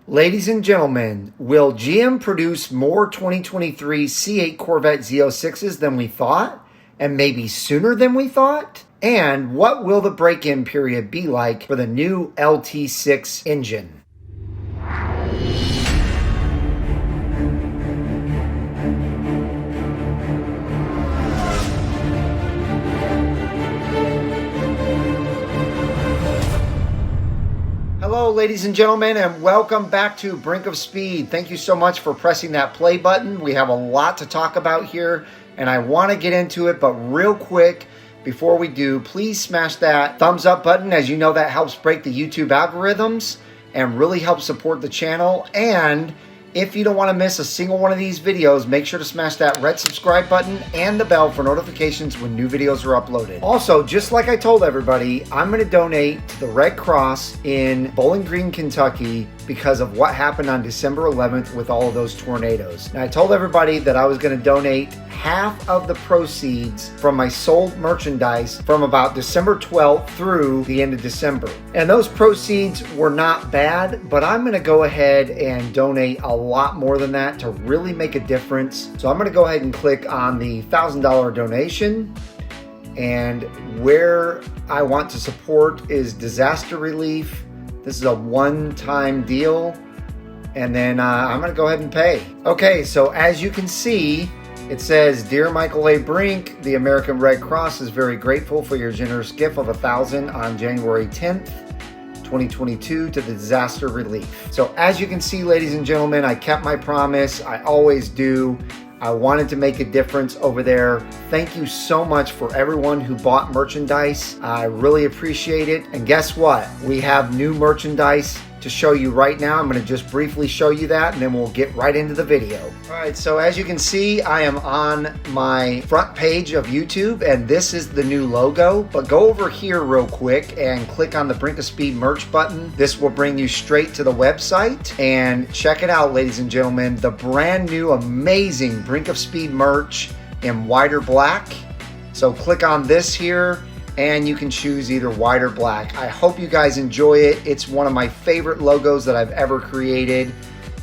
Ladies and gentlemen, will GM produce more 2023 C8 Corvette Z06's than we thought? And maybe sooner than we thought? And what will the break-in period be like for the new LT6 engine? Hello, ladies and gentlemen, and welcome back to Brink of Speed. Thank you so much for pressing that play button. We have a lot to talk about here, and I want to get into it, but real quick, before we do, please smash that thumbs up button. As you know, that helps break the YouTube algorithms and really helps support the channel. And if you don't want to miss a single one of these videos, make sure to smash that red subscribe button and the bell for notifications when new videos are uploaded. Also, just like I told everybody, I'm going to donate to the Red Cross in Bowling Green, Kentucky because of what happened on December 11th with all of those tornadoes. Now, I told everybody that I was going to donate half of the proceeds from my sold merchandise from about December 12th through the end of December. And those proceeds were not bad, but I'm going to go ahead and donate a lot more than that to really make a difference. So I'm going to go ahead and click on the $1,000 donation. And where I want to support is disaster relief. This is a one-time deal. And then I'm going to go ahead and pay. Okay, so as you can see, it says, Dear Michael A. Brink, the American Red Cross is very grateful for your generous gift of $1,000 on January 10th, 2022 to the disaster relief. So as you can see, ladies and gentlemen, I kept my promise. I always do. I wanted to make a difference over there. Thank you so much for everyone who bought merchandise. I really appreciate it. And guess what? We have new merchandise to show you right now. I'm going to just briefly show you that and then we'll get right into the video. All right, so as you can see, I am on my front page of YouTube and this is the new logo, but go over here real quick and click on the Brink of Speed merch button. This will bring you straight to the website and check it out, ladies and gentlemen, the brand new amazing Brink of Speed merch in white or black. So click on this here and you can choose either white or black. I hope you guys enjoy it. It's one of my favorite logos that I've ever created.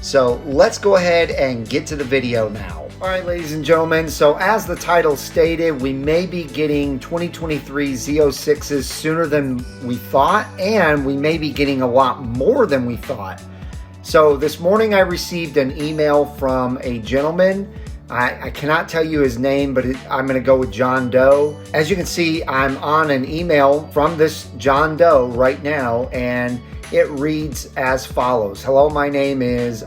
So let's go ahead and get to the video now. All right, ladies and gentlemen, so as the title stated, we may be getting 2023 Z06's sooner than we thought, and we may be getting a lot more than we thought. So this morning I received an email from a gentleman. I cannot tell you his name, but I'm going to go with John Doe. As you can see, I'm on an email from this John Doe right now, and it reads as follows. Hello, my name is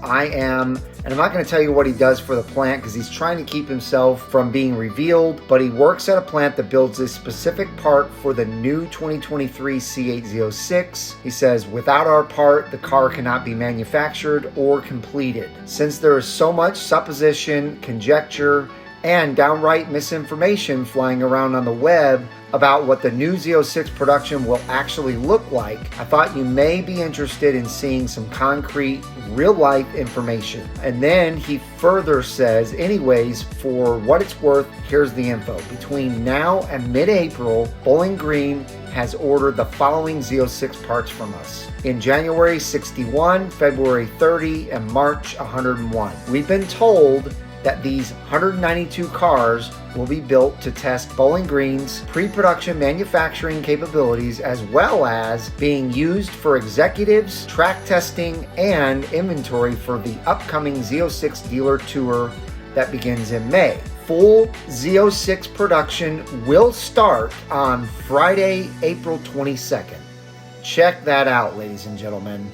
and I'm not going to tell you what he does for the plant because he's trying to keep himself from being revealed, but he works at a plant that builds a specific part for the new 2023 C8 Z06. He says, without our part, the car cannot be manufactured or completed. Since there is so much supposition, conjecture, and downright misinformation flying around on the web about what the new Z06 production will actually look like, I thought you may be interested in seeing some concrete, real-life information. And then he further says, anyways, for what it's worth, here's the info. Between now and mid-April, Bowling Green has ordered the following Z06 parts from us. In January, 61, February 30, and March, 101. We've been told that these 192 cars will be built to test Bowling Green's pre-production manufacturing capabilities, as well as being used for executives, track testing, and inventory for the upcoming Z06 dealer tour that begins in May. Full Z06 production will start on Friday, April 22nd. Check that out, ladies and gentlemen.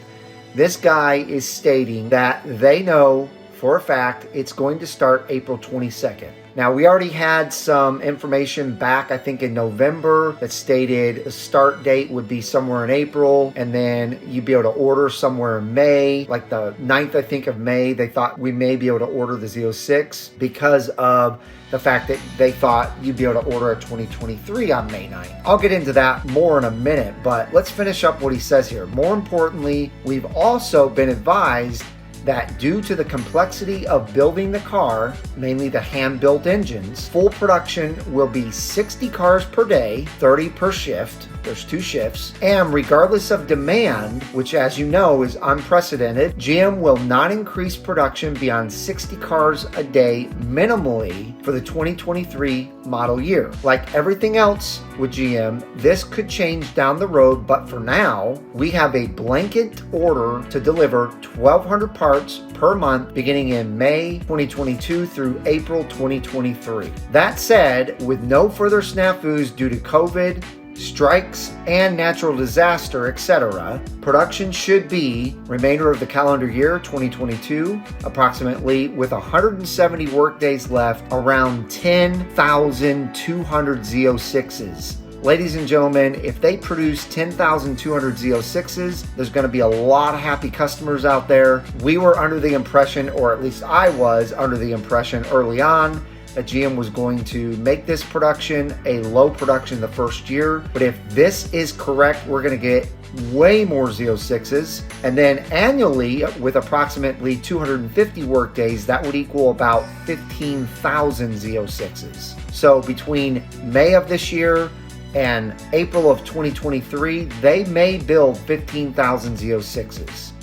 This guy is stating that they know for a fact it's going to start April 22nd. Now, we already had some information back, I think in November, that stated the start date would be somewhere in April, and then you'd be able to order somewhere in May, like the 9th, I think, of May. They thought we may be able to order the Z06 because of the fact that they thought you'd be able to order a 2023 on May 9th. I'll get into that more in a minute, but let's finish up what he says here. More importantly, we've also been advised that due to the complexity of building the car, mainly the hand-built engines, full production will be 60 cars per day, 30 per shift. There's 2 shifts. And regardless of demand, which as you know is unprecedented, GM will not increase production beyond 60 cars a day minimally for the 2023 model year. Like everything else with GM, this could change down the road, but for now, we have a blanket order to deliver 1,200 parts per month beginning in May 2022 through April 2023. That said, with no further snafus due to COVID, strikes, and natural disaster, etc., production should be remainder of the calendar year 2022, approximately with 170 workdays left, around 10,200 Z06's. Ladies and gentlemen, if they produce 10,200 Z06's, there's going to be a lot of happy customers out there. We were under the impression, or at least I was under the impression early on, that GM was going to make this production a low production the first year. But if this is correct, we're going to get way more Z06's. And then annually, with approximately 250 work days, that would equal about 15,000 Z06's. So between May of this year and April of 2023, they may build 15,000 Z06's.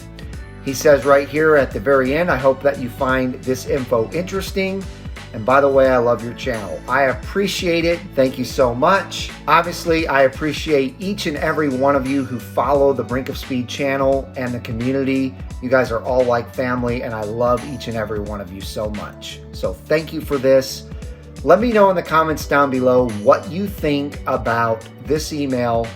He says right here at the very end, I hope that you find this info interesting. And by the way, I love your channel. I appreciate it. Thank you so much. Obviously, I appreciate each and every one of you who follow the Brink of Speed channel and the community. You guys are all like family, and I love each and every one of you so much. So thank you for this. Let me know in the comments down below what you think about this email.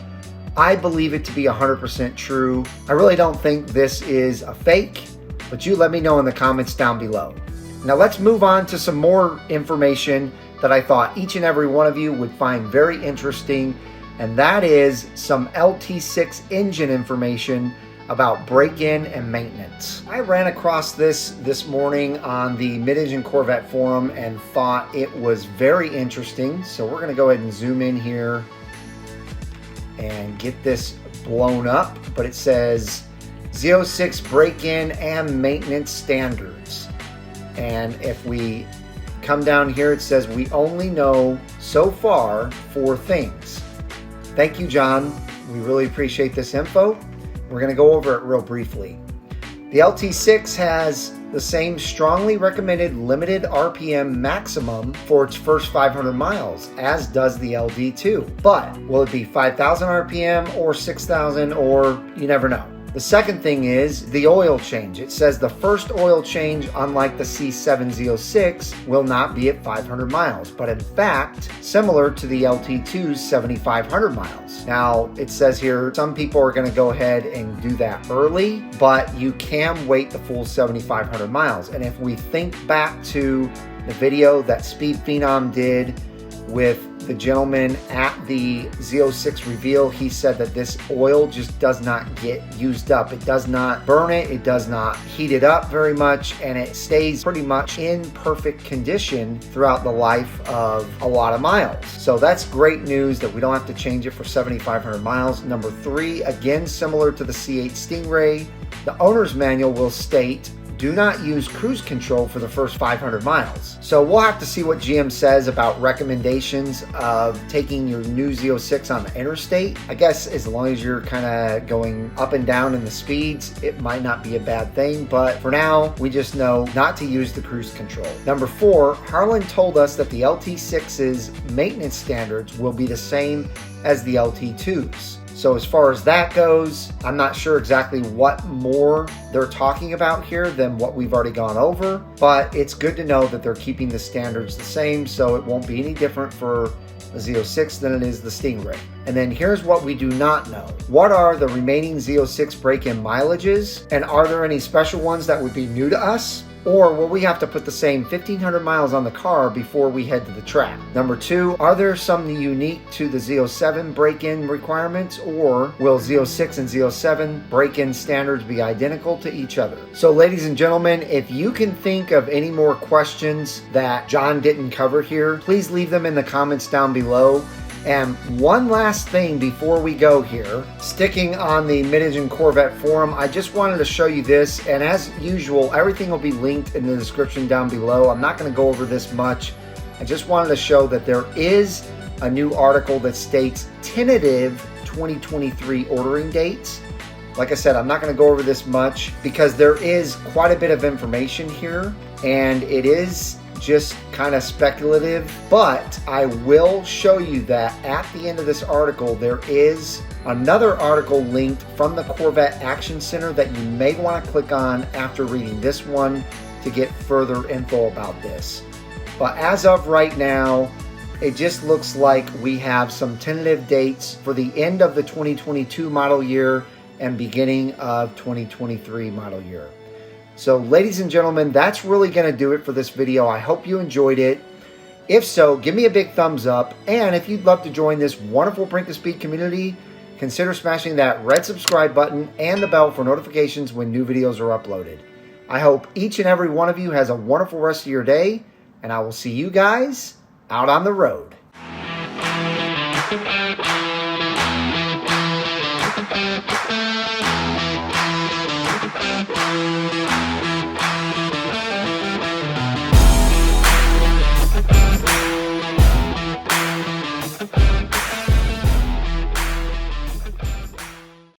I believe it to be 100% true. I really don't think this is a fake, but you let me know in the comments down below. Now let's move on to some more information that I thought each and every one of you would find very interesting, and that is some LT6 engine information about break-in and maintenance. I ran across this morning on the Mid-Engine Corvette forum and thought it was very interesting. So we're gonna go ahead and zoom in here and get this blown up, but it says Z06 break-in and maintenance standards. And if we come down here, it says we only know so far 4 things. Thank you, John. We really appreciate this info. We're going to go over it real briefly. The LT6 has the same strongly recommended limited RPM maximum for its first 500 miles, as does the LD2. But will it be 5,000 RPM or 6,000, or you never know. The second thing is the oil change. It says the first oil change, unlike the C8 Z06, will not be at 500 miles, but in fact, similar to the LT2's 7,500 miles. Now, it says here, some people are gonna go ahead and do that early, but you can wait the full 7,500 miles. And if we think back to the video that Speed Phenom did with the gentleman at the Z06 reveal, he said that this oil just does not get used up. It does not burn it, it does not heat it up very much, and it stays pretty much in perfect condition throughout the life of a lot of miles. So that's great news that we don't have to change it for 7,500 miles. Number 3, again, similar to the C8 Stingray, the owner's manual will state, do not use cruise control for the first 500 miles. So we'll have to see what GM says about recommendations of taking your new Z06 on the interstate. I guess as long as you're kind of going up and down in the speeds, it might not be a bad thing. But for now, we just know not to use the cruise control. Number 4, Harlan told us that the LT6's maintenance standards will be the same as the LT2's. So as far as that goes, I'm not sure exactly what more they're talking about here than what we've already gone over, but it's good to know that they're keeping the standards the same, so it won't be any different for the Z06 than it is the Stingray. And then here's what we do not know. What are the remaining Z06 break-in mileages? And are there any special ones that would be new to us? Or will we have to put the same 1,500 miles on the car before we head to the track? Number 2, are there some unique to the Z07 break-in requirements, or will Z06 and Z07 break-in standards be identical to each other? So ladies and gentlemen, if you can think of any more questions that John didn't cover here, please leave them in the comments down below. And one last thing before we go here, sticking on the Mid-Engine Corvette forum, I just wanted to show you this, and as usual, everything will be linked in the description down below. I'm not going to go over this much. I just wanted to show that there is a new article that states tentative 2023 ordering dates. Like I said, I'm not going to go over this much because there is quite a bit of information here, and it is just kind of speculative, but I will show you that at the end of this article there is another article linked from the Corvette Action Center that you may want to click on after reading this one to get further info about this. But as of right now, it just looks like we have some tentative dates for the end of the 2022 model year and beginning of 2023 model year. So ladies and gentlemen, that's really going to do it for this video. I hope you enjoyed it. If so, give me a big thumbs up. And if you'd love to join this wonderful Brink of Speed community, consider smashing that red subscribe button and the bell for notifications when new videos are uploaded. I hope each and every one of you has a wonderful rest of your day, and I will see you guys out on the road.